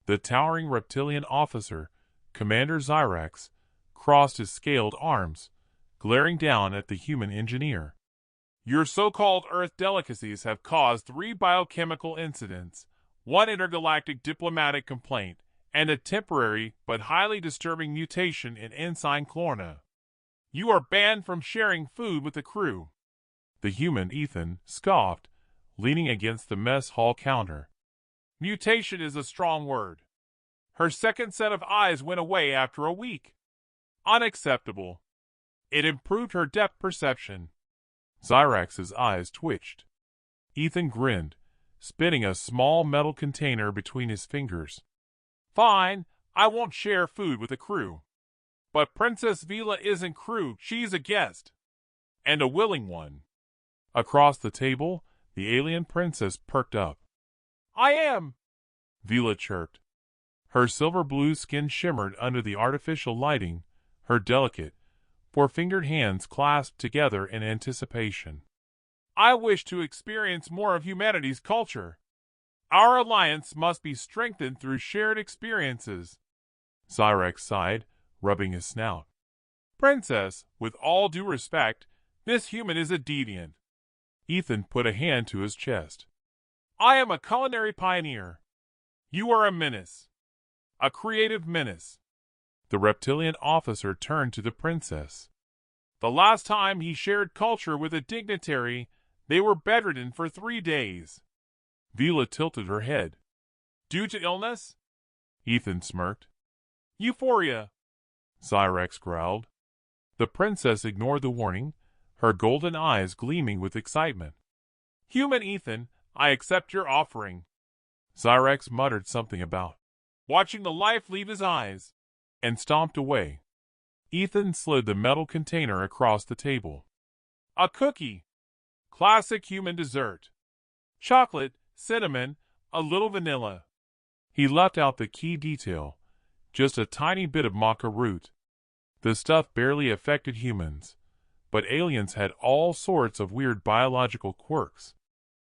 The towering reptilian officer, Commander Zyrax, crossed his scaled arms, glaring down at the human engineer. Your so-called Earth delicacies have caused 3 biochemical incidents, 1 intergalactic diplomatic complaint, and a temporary but highly disturbing mutation in ensign chlorina. You are banned from sharing food with the crew. The human Ethan scoffed, leaning against the mess hall counter. Mutation is a strong word. Her second set of eyes went away after a week. Unacceptable. It improved her depth perception. Zyrax's eyes twitched. Ethan grinned, spinning a small metal container between his fingers. Fine, I won't share food with the crew. But Princess Vila isn't crew, she's a guest. And a willing one. Across the table, the alien princess perked up. I am, Vila chirped. Her silver-blue skin shimmered under the artificial lighting, her delicate, four-fingered hands clasped together in anticipation. I wish to experience more of humanity's culture. Our alliance must be strengthened through shared experiences. Zyrax sighed, rubbing his snout. Princess, with all due respect, this human is a deviant. Ethan put a hand to his chest. I am a culinary pioneer. You are a menace. A creative menace. The reptilian officer turned to the princess. The last time he shared culture with a dignitary, they were bedridden for 3 days. Vila tilted her head. Due to illness? Ethan smirked. Euphoria, Zyrax growled. The princess ignored the warning, her golden eyes gleaming with excitement. Human Ethan, I accept your offering. Zyrax muttered something about watching the life leave his eyes, and stomped away. Ethan slid the metal container across the table. A cookie. Classic human dessert. Chocolate, cinnamon, a little vanilla. He left out the key detail, just a tiny bit of maca root. The stuff barely affected humans, but aliens had all sorts of weird biological quirks.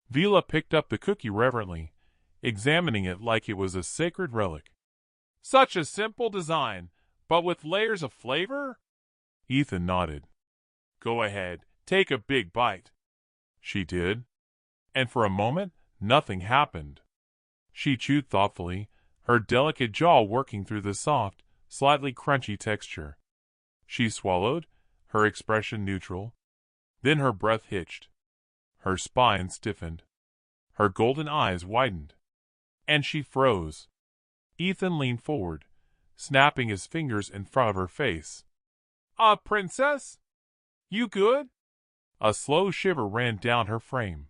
Vila picked up the cookie reverently, examining it like it was a sacred relic. Such a simple design, but with layers of flavor? Ethan nodded. Go ahead, take a big bite. She did, and for a moment, nothing happened. She chewed thoughtfully, her delicate jaw working through the soft, slightly crunchy texture. She swallowed, her expression neutral. Then her breath hitched. Her spine stiffened. Her golden eyes widened. And she froze. Ethan leaned forward, snapping his fingers in front of her face. Princess? You good? A slow shiver ran down her frame.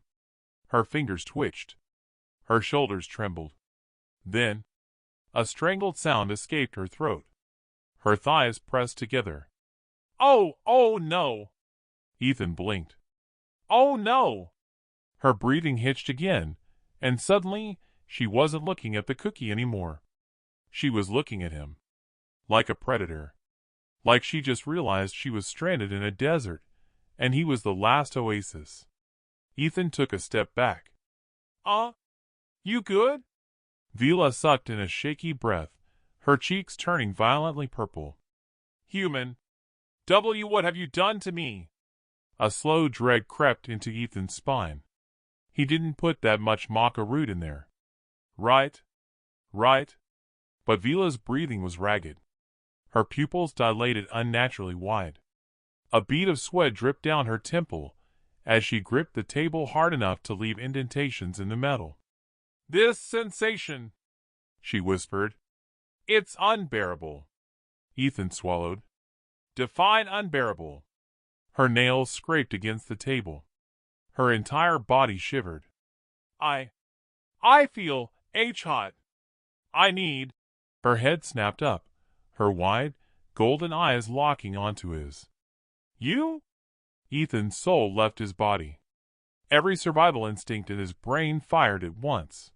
Her fingers twitched. Her shoulders trembled. Then, a strangled sound escaped her throat. Her thighs pressed together. Oh no! Ethan blinked. Oh no! Her breathing hitched again, and suddenly she wasn't looking at the cookie anymore. She was looking at him. Like a predator. Like she just realized she was stranded in a desert, and he was the last oasis. Ethan took a step back. You good? Vila sucked in a shaky breath, her cheeks turning violently purple. Human. What have you done to me? A slow dread crept into Ethan's spine. He didn't put that much maca root in there. Right. But Vila's breathing was ragged. Her pupils dilated unnaturally wide. A bead of sweat dripped down her temple as she gripped the table hard enough to leave indentations in the metal. This sensation, she whispered. It's unbearable. Ethan swallowed. Define unbearable. Her nails scraped against the table. Her entire body shivered. I feel hot. I need. Her head snapped up, her wide, golden eyes locking onto his. You? Ethan's soul left his body. Every survival instinct in his brain fired at once.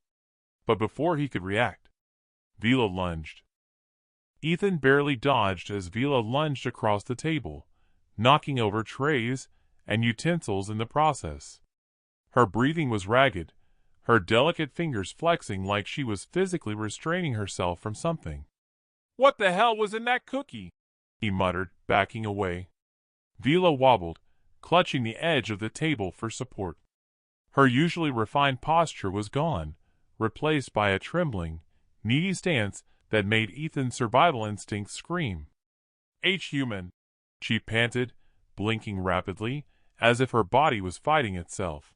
But before he could react, Vila lunged. Ethan barely dodged as Vila lunged across the table, knocking over trays and utensils in the process. Her breathing was ragged, her delicate fingers flexing like she was physically restraining herself from something. "What the hell was in that cookie?" he muttered, backing away. Vila wobbled, clutching the edge of the table for support. Her usually refined posture was gone, replaced by a trembling, needy stance that made Ethan's survival instincts scream. "Human," she panted, blinking rapidly, as if her body was fighting itself.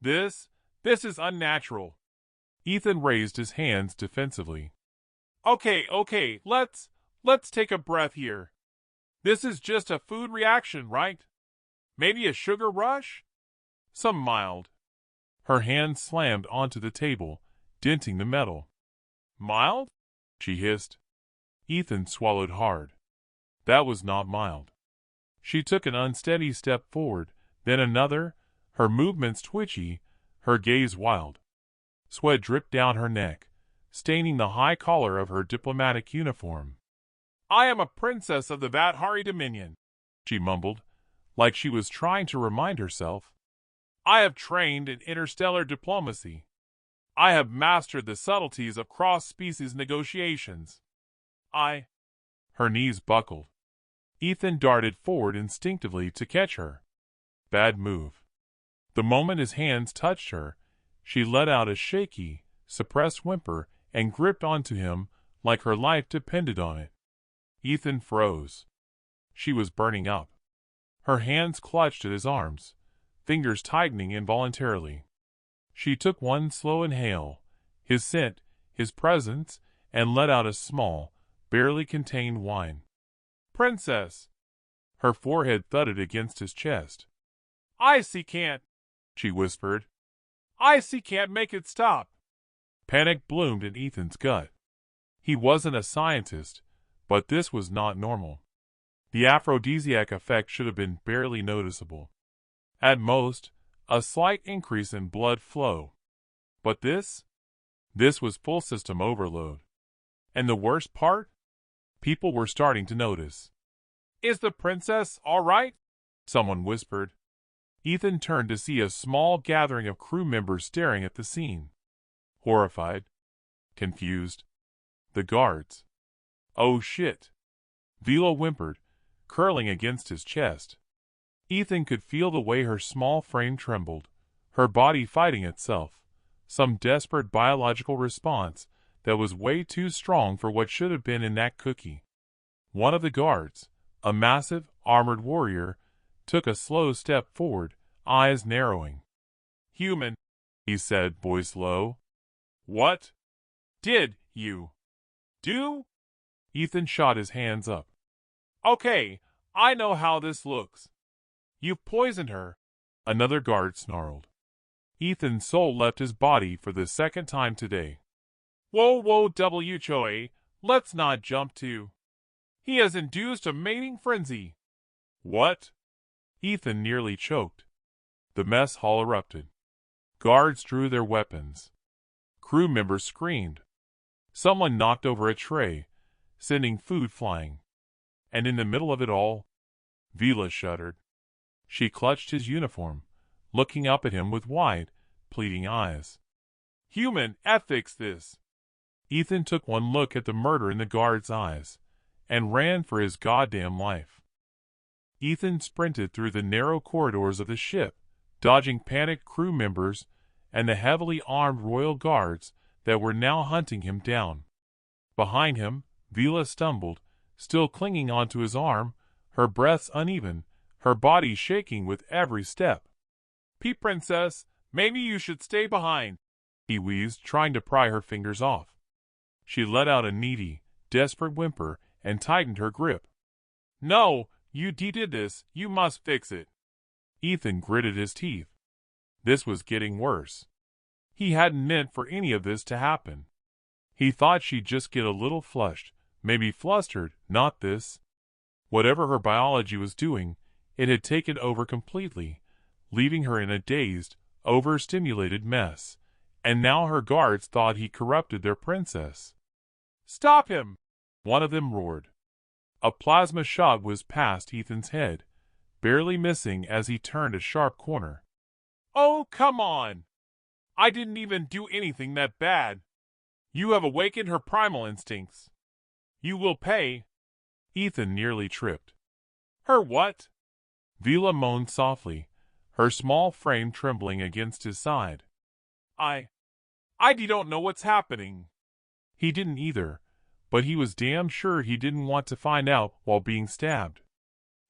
This is unnatural." Ethan raised his hands defensively. Okay, let's take a breath here. This is just a food reaction, right? Maybe a sugar rush? Some mild." Her hand slammed onto the table, denting the metal. "Mild?" she hissed. Ethan swallowed hard. That was not mild. She took an unsteady step forward, then another, her movements twitchy, her gaze wild. Sweat dripped down her neck, staining the high collar of her diplomatic uniform. "I am a princess of the Vathari Dominion," she mumbled, like she was trying to remind herself. "I have trained in interstellar diplomacy. I have mastered the subtleties of cross-species negotiations. Her knees buckled. Ethan darted forward instinctively to catch her. Bad move. The moment his hands touched her, she let out a shaky, suppressed whimper and gripped onto him like her life depended on it. Ethan froze. She was burning up. Her hands clutched at his arms, fingers tightening involuntarily. She took one slow inhale, his scent, his presence, and let out a small, barely contained whine. "Princess!" Her forehead thudded against his chest. "I see can't," she whispered. "I see can't make it stop." Panic bloomed in Ethan's gut. He wasn't a scientist, but this was not normal. The aphrodisiac effect should have been barely noticeable. At most, a slight increase in blood flow. But this was full system overload. And the worst part? People were starting to notice. "Is the princess all right?" someone whispered. Ethan turned to see a small gathering of crew members staring at the scene. Horrified. Confused. The guards. "Oh shit." Vila whimpered, curling against his chest. Ethan could feel the way her small frame trembled, her body fighting itself, some desperate biological response that was way too strong for what should have been in that cookie. One of the guards, a massive, armored warrior, took a slow step forward, eyes narrowing. "Human," he said, voice low. "What did you do?" Ethan shot his hands up. "Okay, I know how this looks. You've poisoned her," another guard snarled. Ethan's soul left his body for the second time today. Whoa, WHOA, let's not jump to. He has induced a mating frenzy." "What?" Ethan nearly choked. The mess hall erupted. Guards drew their weapons. Crew members screamed. Someone knocked over a tray, sending food flying. And in the middle of it all, Vila shuddered. She clutched his uniform, looking up at him with wide, pleading eyes. "Human, fix this." Ethan took one look at the murder in the guard's eyes, and ran for his goddamn life. Ethan sprinted through the narrow corridors of the ship, dodging panicked crew members and the heavily armed royal guards that were now hunting him down. Behind him, Vila stumbled, still clinging onto his arm, her breaths uneven, her body shaking with every step. "Princess, maybe you should stay behind," he wheezed, trying to pry her fingers off. She let out a needy, desperate whimper and tightened her grip. "No, you did this, you must fix it." Ethan gritted his teeth. This was getting worse. He hadn't meant for any of this to happen. He thought she'd just get a little flushed, maybe flustered, not this. Whatever her biology was doing, it had taken over completely, leaving her in a dazed, overstimulated mess, and now her guards thought he corrupted their princess. "Stop him!" one of them roared. A plasma shot whizzed past Ethan's head, barely missing as he turned a sharp corner. "Oh, come on! I didn't even do anything that bad. You have awakened her primal instincts. You will pay. Ethan nearly tripped. Her what? Vila moaned softly, her small frame trembling against his side. I don't know what's happening. He didn't either, but he was damn sure he didn't want to find out while being stabbed.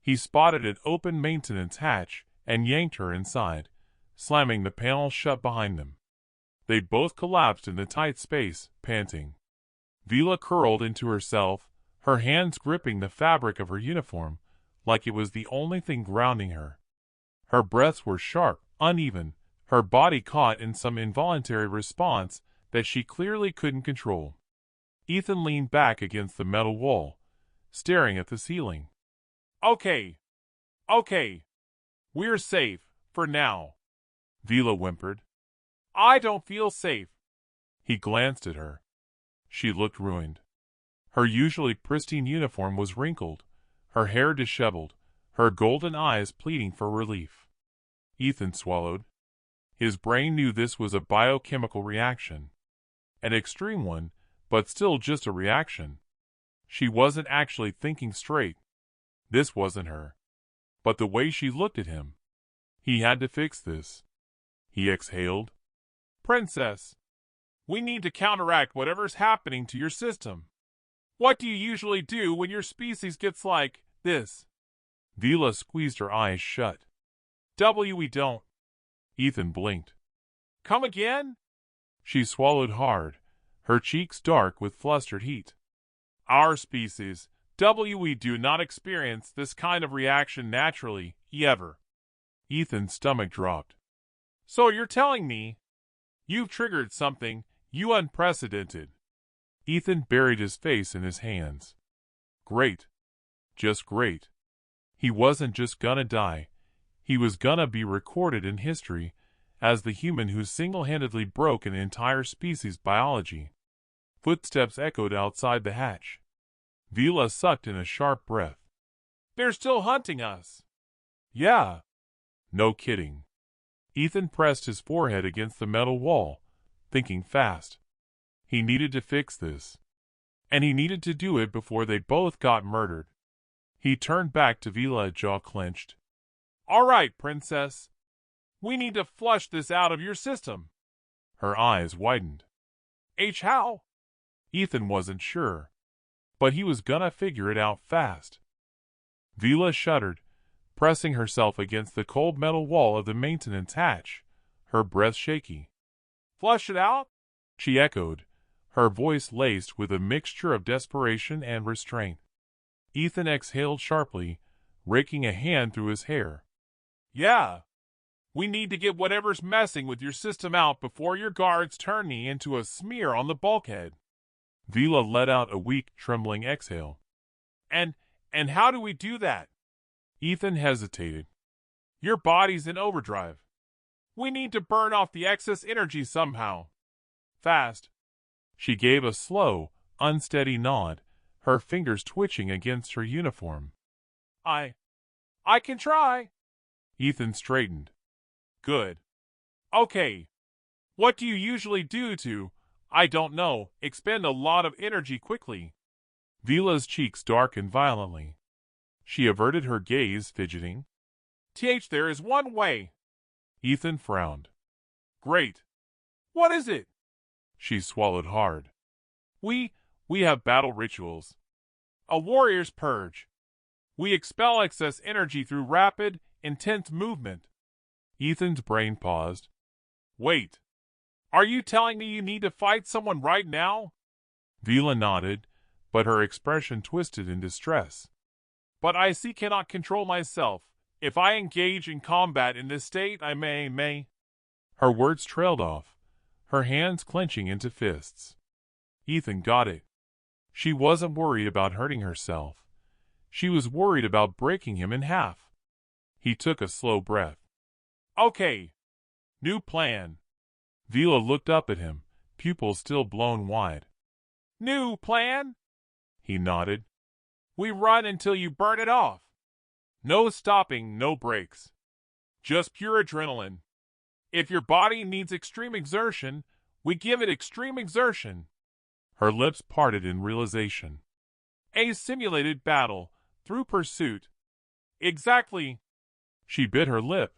He spotted an open maintenance hatch and yanked her inside, slamming the panel shut behind them. They both collapsed in the tight space, panting. Vila curled into herself, her hands gripping the fabric of her uniform like it was the only thing grounding her. Her breaths were sharp, uneven, her body caught in some involuntary response that she clearly couldn't control. Ethan leaned back against the metal wall, staring at the ceiling. Okay. We're safe, for now. Vila whimpered. I don't feel safe. He glanced at her. She looked ruined. Her usually pristine uniform was wrinkled, her hair disheveled, her golden eyes pleading for relief. Ethan swallowed. His brain knew this was a biochemical reaction. An extreme one, but still just a reaction. She wasn't actually thinking straight. This wasn't her. But the way she looked at him. He had to fix this. He exhaled. Princess, we need to counteract whatever's happening to your system. What do you usually do when your species gets like this? Vila squeezed her eyes shut. We don't. Ethan blinked. Come again? She swallowed hard, her cheeks dark with flustered heat. Our species, we do not experience this kind of reaction naturally, ever. Ethan's stomach dropped. So you're telling me you've triggered something unprecedented. Ethan buried his face in his hands. Great. Just great. He wasn't just gonna die. He was gonna be recorded in history as the human who single-handedly broke an entire species' biology. Footsteps echoed outside the hatch. Vila sucked in a sharp breath. They're still hunting us. Yeah. No kidding. Ethan pressed his forehead against the metal wall, thinking fast. He needed to fix this. And he needed to do it before they both got murdered. He turned back to Vila, jaw clenched. All right, princess. We need to flush this out of your system. Her eyes widened. How? Ethan wasn't sure, but he was gonna figure it out fast. Vila shuddered, pressing herself against the cold metal wall of the maintenance hatch, her breath shaky. Flush it out? She echoed, her voice laced with a mixture of desperation and restraint. Ethan exhaled sharply, raking a hand through his hair. Yeah. We need to get whatever's messing with your system out before your guards turn me into a smear on the bulkhead. Vila let out a weak, trembling exhale. And how do we do that? Ethan hesitated. Your body's in overdrive. We need to burn off the excess energy somehow. Fast. She gave a slow, unsteady nod, her fingers twitching against her uniform. I can try. Ethan straightened. Good. Okay. What do you usually do to, I don't know, expend a lot of energy quickly? Vila's cheeks darkened violently. She averted her gaze, fidgeting. There is one way. Ethan frowned. Great. What is it? She swallowed hard. We have battle rituals. A warrior's purge. We expel excess energy through rapid, intense movement. Ethan's brain paused. Wait. Are you telling me you need to fight someone right now? Vila nodded, but her expression twisted in distress. But I cannot control myself. If I engage in combat in this state, I may. Her words trailed off, her hands clenching into fists. Ethan got it. She wasn't worried about hurting herself. She was worried about breaking him in half. He took a slow breath. Okay. New plan. Vila looked up at him, pupils still blown wide. New plan? He nodded. We run until you burn it off. No stopping, no brakes. Just pure adrenaline. If your body needs extreme exertion, we give it extreme exertion. Her lips parted in realization. A simulated battle, through pursuit. Exactly. She bit her lip,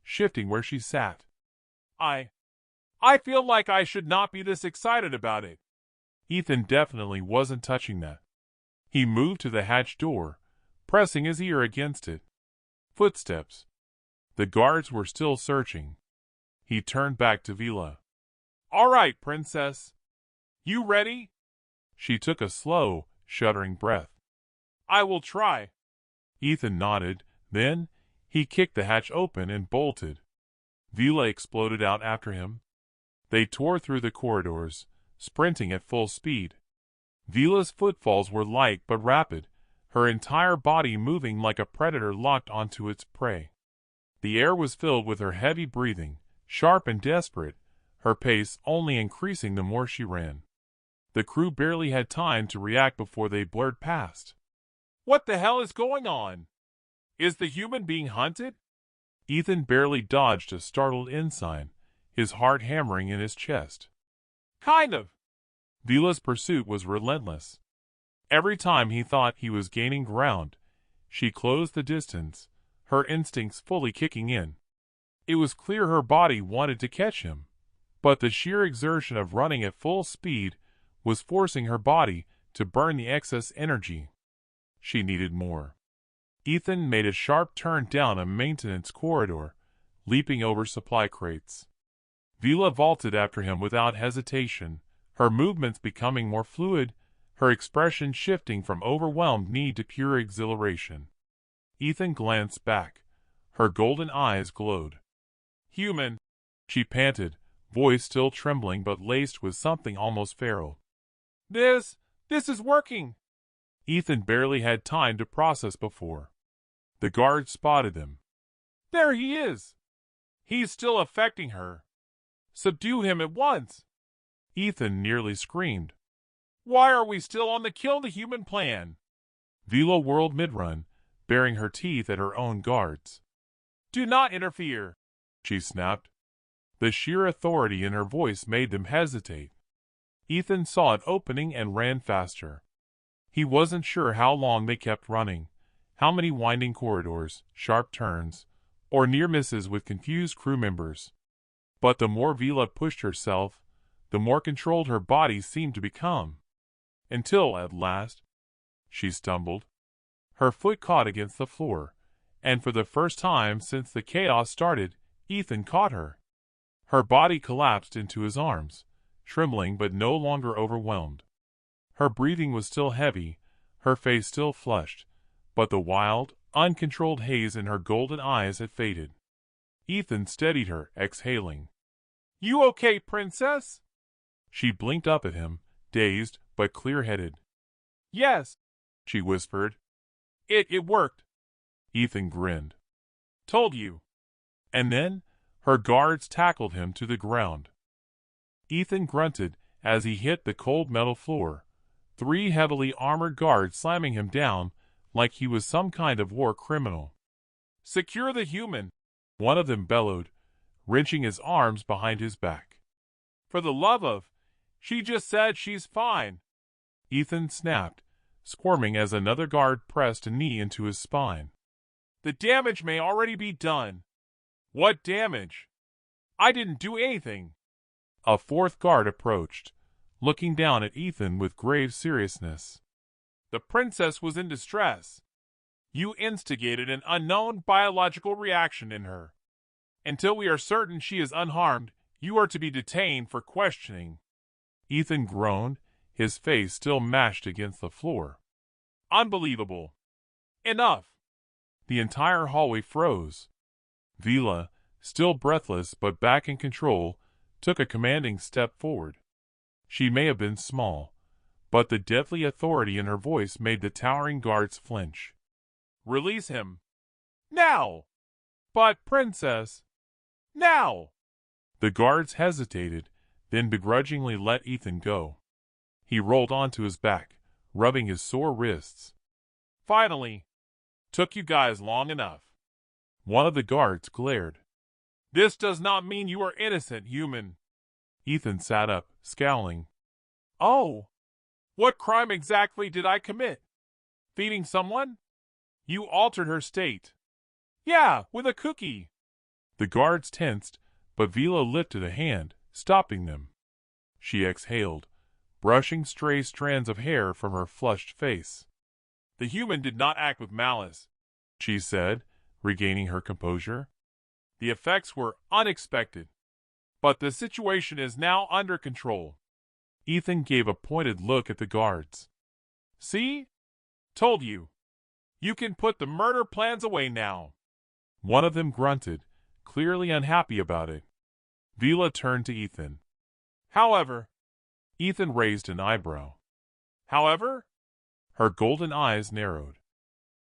shifting where she sat. I feel like I should not be this excited about it. Ethan definitely wasn't touching that. He moved to the hatch door, pressing his ear against it. Footsteps. The guards were still searching. He turned back to Vila. All right, princess. You ready? She took a slow, shuddering breath. I will try. Ethan nodded, then he kicked the hatch open and bolted. Vila exploded out after him. They tore through the corridors, sprinting at full speed. Vila's footfalls were light but rapid, her entire body moving like a predator locked onto its prey. The air was filled with her heavy breathing, sharp and desperate, her pace only increasing the more she ran. The crew barely had time to react before they blurred past. What the hell is going on? Is the human being hunted? Ethan barely dodged a startled ensign, his heart hammering in his chest. Kind of. Vila's pursuit was relentless. Every time he thought he was gaining ground, she closed the distance, her instincts fully kicking in. It was clear her body wanted to catch him, but the sheer exertion of running at full speed was forcing her body to burn the excess energy. She needed more. Ethan made a sharp turn down a maintenance corridor, leaping over supply crates. Vila vaulted after him without hesitation, her movements becoming more fluid, her expression shifting from overwhelmed need to pure exhilaration. Ethan glanced back. Her golden eyes glowed. Human, she panted, voice still trembling but laced with something almost feral. This is working. Ethan barely had time to process before the guard spotted him. There he is. He's still affecting her. Subdue him at once. Ethan nearly screamed. Why are we still on the kill the human plan? Vila whirled mid-run, baring her teeth at her own guards. Do not interfere, she snapped. The sheer authority in her voice made them hesitate. Ethan saw an opening and ran faster. He wasn't sure how long they kept running, how many winding corridors, sharp turns, or near misses with confused crew members. But the more Vila pushed herself, the more controlled her body seemed to become. Until, at last, she stumbled. Her foot caught against the floor, and for the first time since the chaos started, Ethan caught her. Her body collapsed into his arms, trembling but no longer overwhelmed. Her breathing was still heavy, her face still flushed, but the wild, uncontrolled haze in her golden eyes had faded. Ethan steadied her, exhaling. You okay, princess? She blinked up at him, dazed but clear-headed. Yes, she whispered. It worked. Ethan grinned. Told you. And then, her guards tackled him to the ground. Ethan grunted as he hit the cold metal floor, 3 heavily armored guards slamming him down like he was some kind of war criminal. Secure the human, one of them bellowed, wrenching his arms behind his back. For the love of, she just said she's fine. Ethan snapped, squirming as another guard pressed a knee into his spine. The damage may already be done. What damage? I didn't do anything. A 4th guard approached, looking down at Ethan with grave seriousness. The princess was in distress. You instigated an unknown biological reaction in her. Until we are certain she is unharmed, you are to be detained for questioning. Ethan groaned, his face still mashed against the floor. Unbelievable. Enough. The entire hallway froze. Vila, still breathless but back in control, took a commanding step forward. She may have been small, but the deadly authority in her voice made the towering guards flinch. Release him. Now! But, princess, now! The guards hesitated, then begrudgingly let Ethan go. He rolled onto his back, rubbing his sore wrists. Finally. Took you guys long enough. One of the guards glared. This does not mean you are innocent, human. Ethan sat up, scowling. Oh, what crime exactly did I commit? Feeding someone? You altered her state. Yeah, with a cookie. The guards tensed, but Vila lifted a hand, stopping them. She exhaled, brushing stray strands of hair from her flushed face. The human did not act with malice, she said, regaining her composure. The effects were unexpected, but the situation is now under control. Ethan gave a pointed look at the guards. See? Told you. You can put the murder plans away now. One of them grunted, clearly unhappy about it. Vila turned to Ethan. However, Ethan raised an eyebrow. However? Her golden eyes narrowed.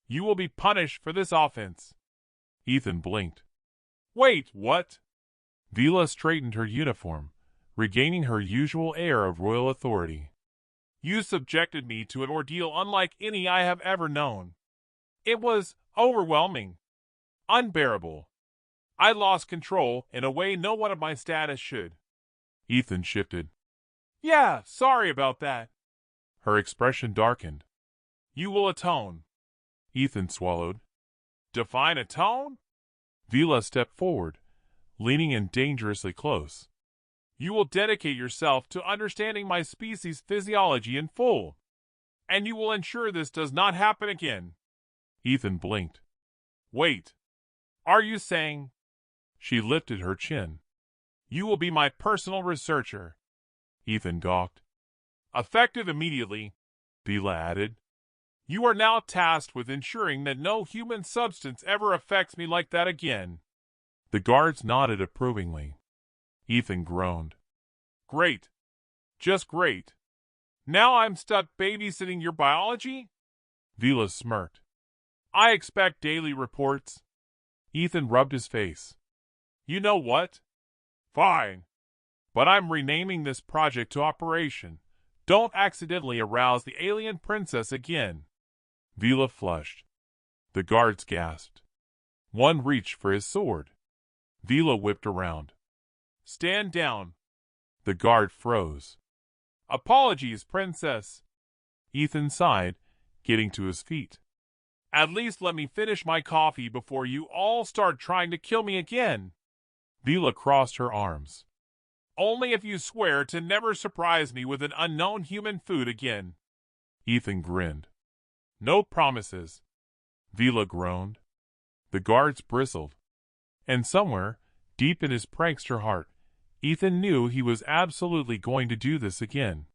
You will be punished for this offense. Ethan blinked. Wait, what? Vila straightened her uniform, regaining her usual air of royal authority. You subjected me to an ordeal unlike any I have ever known. It was overwhelming. Unbearable. I lost control in a way no one of my status should. Ethan shifted. Yeah, sorry about that. Her expression darkened. You will atone. Ethan swallowed. Define atone? Vila stepped forward, leaning in dangerously close. You will dedicate yourself to understanding my species' physiology in full, and you will ensure this does not happen again. Ethan blinked. Wait. Are you saying? She lifted her chin. You will be my personal researcher. Ethan gawked. Effective immediately, Vila added. You are now tasked with ensuring that no human substance ever affects me like that again. The guards nodded approvingly. Ethan groaned. Great. Just great. Now I'm stuck babysitting your biology? Vila smirked. I expect daily reports. Ethan rubbed his face. You know what? Fine. But I'm renaming this project to Operation. Don't accidentally arouse the alien princess again. Vila flushed. The guards gasped. One reached for his sword. Vila whipped around. Stand down. The guard froze. Apologies, princess. Ethan sighed, getting to his feet. At least let me finish my coffee before you all start trying to kill me again. Vila crossed her arms. Only if you swear to never surprise me with an unknown human food again. Ethan grinned. No promises. Vila groaned. The guards bristled. And somewhere, deep in his prankster heart, Ethan knew he was absolutely going to do this again.